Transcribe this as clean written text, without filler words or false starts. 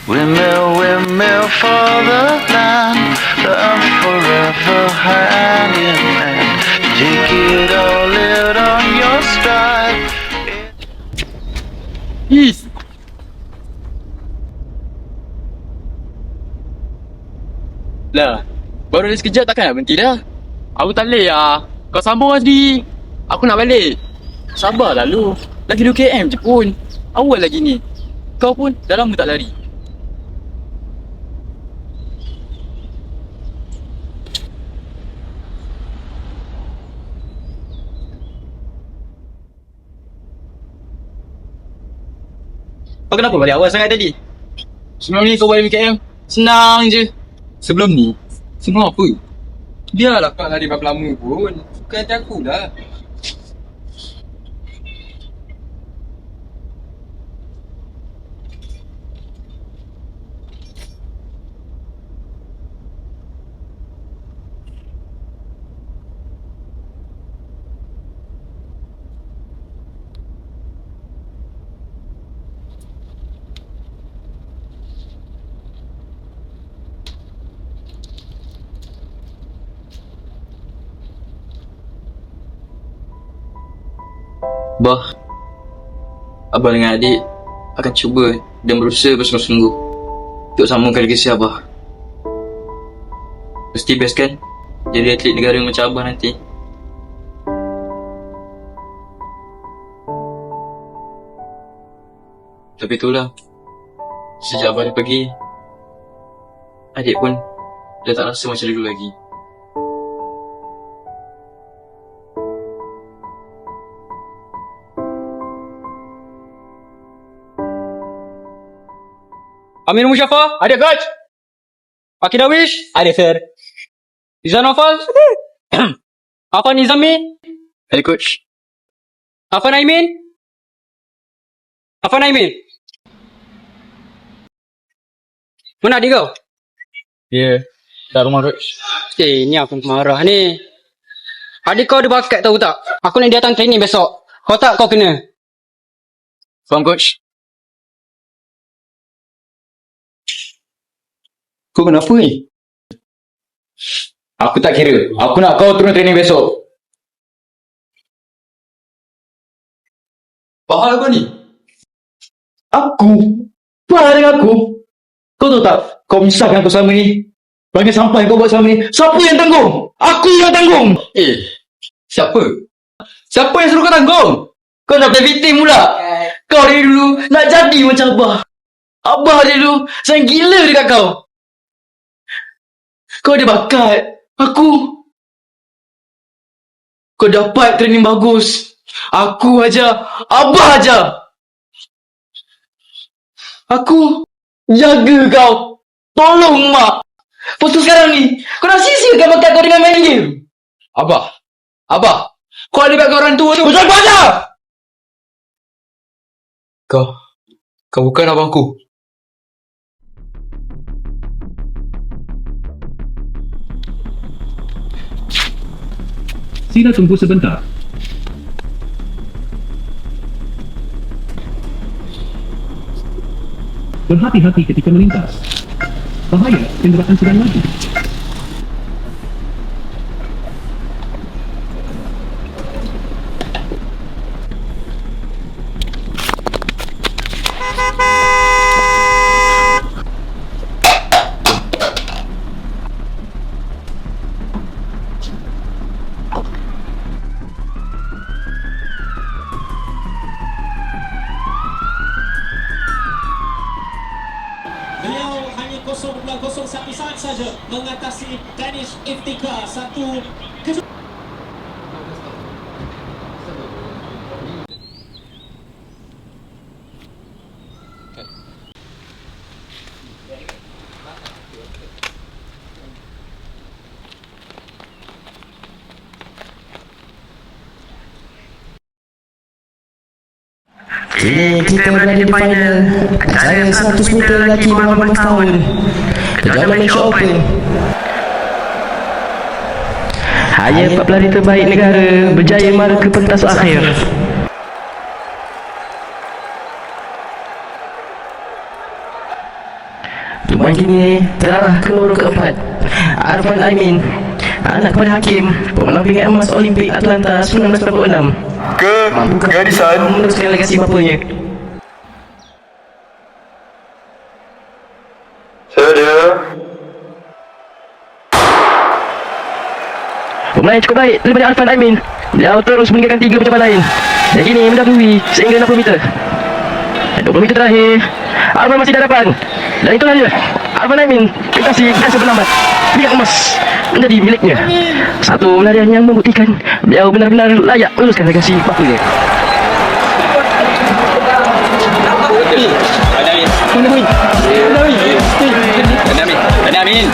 Windmill, windmill for the land, love forever hand in hand. Take it all, live on your stride. Is. Lah, baru dah sekejap takkan nak berhenti dah. Aku tak boleh lah. Kau sambung lah sendiri. Aku nak balik. Sabarlah lu. Lagi 2 km je pun. Awal lagi ni. Kau pun dah lama tak lari. Kau kenapa balik awal sangat tadi? Sebelum ni kau balik BKM senang je. Sebelum ni? Semua apa? Biarlah kau lari berapa lama pun. Bukan hati aku lah. Bah, Abah dengan adik akan cuba dan berusaha bersungguh-sungguh untuk sambungkan legasi Abah. Mesti best kan jadi atlet negara macam Abah nanti. Tapi itulah, sejak Abah dah pergi, adik pun dah tak rasa macam dulu lagi. Amir Musyafa, ada coach. Akid Dawish, ada sir. Izan Nofal, Afan Nizami, Ada coach. Afan Aimin. Afan Aimin. Mana adik kau? Ya, dah rumah coach. Ni aku marah ni. Adik kau ada bakat tahu tak? Aku nak datang training besok. Kau tak kau kena. Faham coach? Kau kenapa ni? Aku tak kira. Aku nak kau turun training besok. Faham kau ni? Aku? Apa dengan aku? Kau tahu tak? Kau menyusahkan aku selama ni. Banyak sampah yang kau buat selama ni. Siapa yang tanggung? Aku yang tanggung. Siapa? Siapa yang suruh kau tanggung? Kau nak play victim pula. Kau dari dulu nak jadi macam Abah. Abah dari dulu sayang gila dekat kau. Kau ada bakat. Aku. Kau dapat training bagus. Aku aja. Abah aja. Aku jaga kau. Tolong mak. Lepas tu sekarang ni, kau nak sia-siakan bakat kau dengan main game. Abah. Kau ada bakat orang tua tu. Kau jangan baca. Kau bukan abangku. Sila tunggu sebentar. Berhati-hati ketika melintas. Bahaya, kenderaan sedang laju. Beliau hanya 0.01 saat saja mengatasi Danish Iftikhar satu Kini kita berada di final Jaya 100 meter lelaki bawah 18 tahun Kejuaraan Malaysia Open. Hanya 4 pelari terbaik negara berjaya mara ke pentas akhir. Tumpuan kini telah ke lorong keempat. Arfan Aimin, anak kepada Hakim, pemenang pingat emas Olimpik Atlanta 1946. Ke garisan. Meneruskan legasi bapanya. Saya. Pemain cukup baik daripada Arfan Aimin. Beliau terus meninggalkan 3 pencapaian lain. Dan kini mendahului sehingga 60 meter. Dan 20 meter terakhir, Arfan masih di hadapan. Dan itulah dia, Arfan Aimin prestasi dan seberlambat pingat emas menjadi miliknya. Satu pelarian yang membuktikan beliau benar-benar layak meneruskan legasi bapanya. Benyamin.